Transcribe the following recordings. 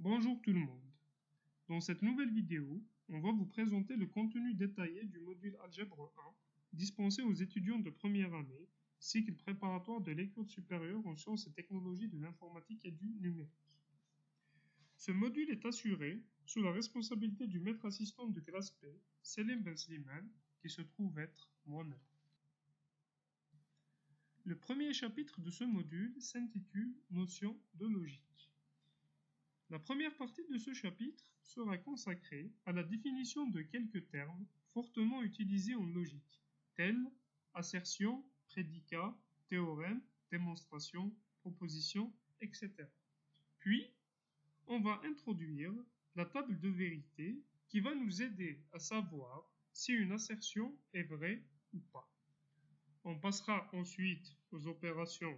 Bonjour tout le monde. Dans cette nouvelle vidéo, on va vous présenter le contenu détaillé du module Algèbre 1 dispensé aux étudiants de première année, cycle préparatoire de l'école supérieure en sciences et technologies de l'informatique et du numérique. Ce module est assuré sous la responsabilité du maître assistant de classe P, Selim Ben Slimane, qui se trouve être moi-même. Le premier chapitre de ce module s'intitule Notions de logique. La première partie de ce chapitre sera consacrée à la définition de quelques termes fortement utilisés en logique, tels assertion, prédicat, théorème, démonstration, proposition, etc. Puis, on va introduire la table de vérité qui va nous aider à savoir si une assertion est vraie ou pas. On passera ensuite aux opérations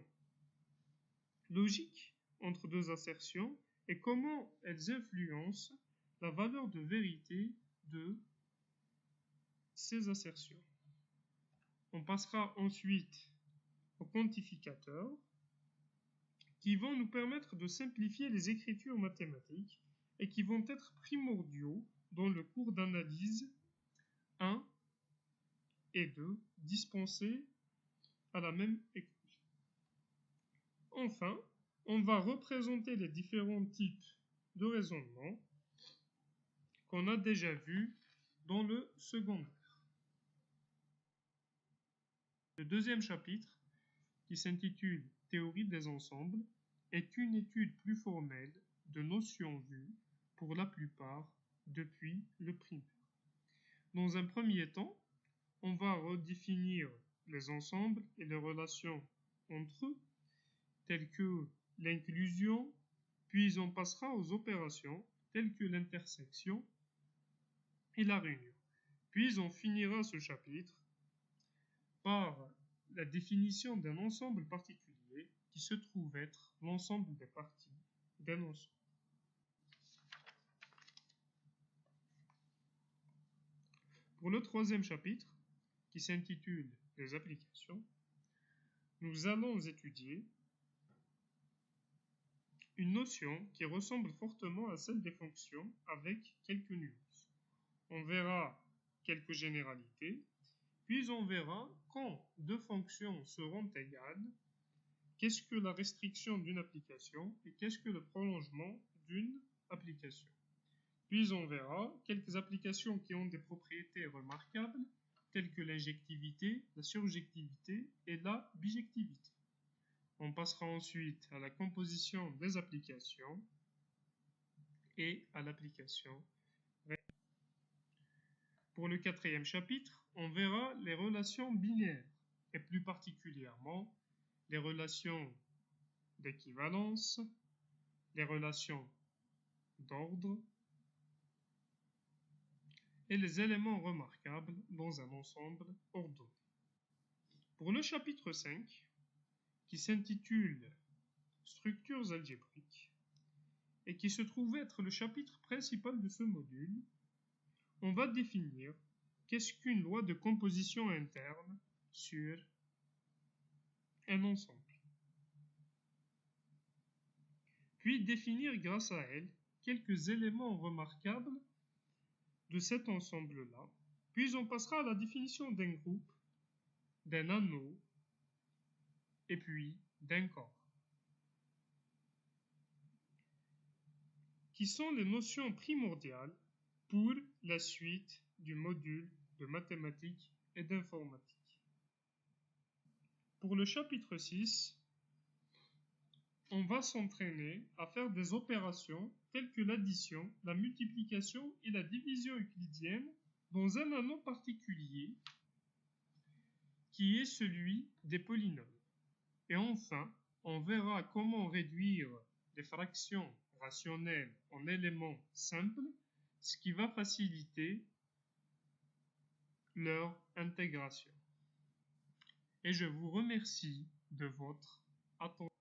logiques entre deux assertions et comment elles influencent la valeur de vérité de ces assertions. On passera ensuite aux quantificateurs qui vont nous permettre de simplifier les écritures mathématiques et qui vont être primordiaux dans le cours d'analyse 1 et 2 dispensés à la même école. Enfin, on va représenter les différents types de raisonnement qu'on a déjà vus dans le secondaire. Le deuxième chapitre, qui s'intitule Théorie des ensembles, est une étude plus formelle de notions vues, pour la plupart, depuis le primaire. Dans un premier temps, on va redéfinir les ensembles et les relations entre eux, telles que l'inclusion, puis on passera aux opérations telles que l'intersection et la réunion. Puis on finira ce chapitre par la définition d'un ensemble particulier qui se trouve être l'ensemble des parties d'un ensemble. Pour le troisième chapitre, qui s'intitule Les applications, nous allons étudier une notion qui ressemble fortement à celle des fonctions avec quelques nuances. On verra quelques généralités, puis on verra quand deux fonctions seront égales, qu'est-ce que la restriction d'une application et qu'est-ce que le prolongement d'une application. Puis on verra quelques applications qui ont des propriétés remarquables, telles que l'injectivité, la surjectivité et la bijectivité. On passera ensuite à la composition des applications et à l'application. Pour le quatrième chapitre, on verra les relations binaires, et plus particulièrement les relations d'équivalence, les relations d'ordre et les éléments remarquables dans un ensemble ordonné. Pour le chapitre 5, qui s'intitule Structures algébriques, et qui se trouve être le chapitre principal de ce module, on va définir qu'est-ce qu'une loi de composition interne sur un ensemble. Puis définir grâce à elle quelques éléments remarquables de cet ensemble-là. Puis on passera à la définition d'un groupe, d'un anneau, et puis d'un corps. Qui sont les notions primordiales pour la suite du module de mathématiques et d'informatique. Pour le chapitre 6, on va s'entraîner à faire des opérations telles que l'addition, la multiplication et la division euclidienne dans un anneau particulier qui est celui des polynômes. Et enfin, on verra comment réduire les fractions rationnelles en éléments simples, ce qui va faciliter leur intégration. Et je vous remercie de votre attention.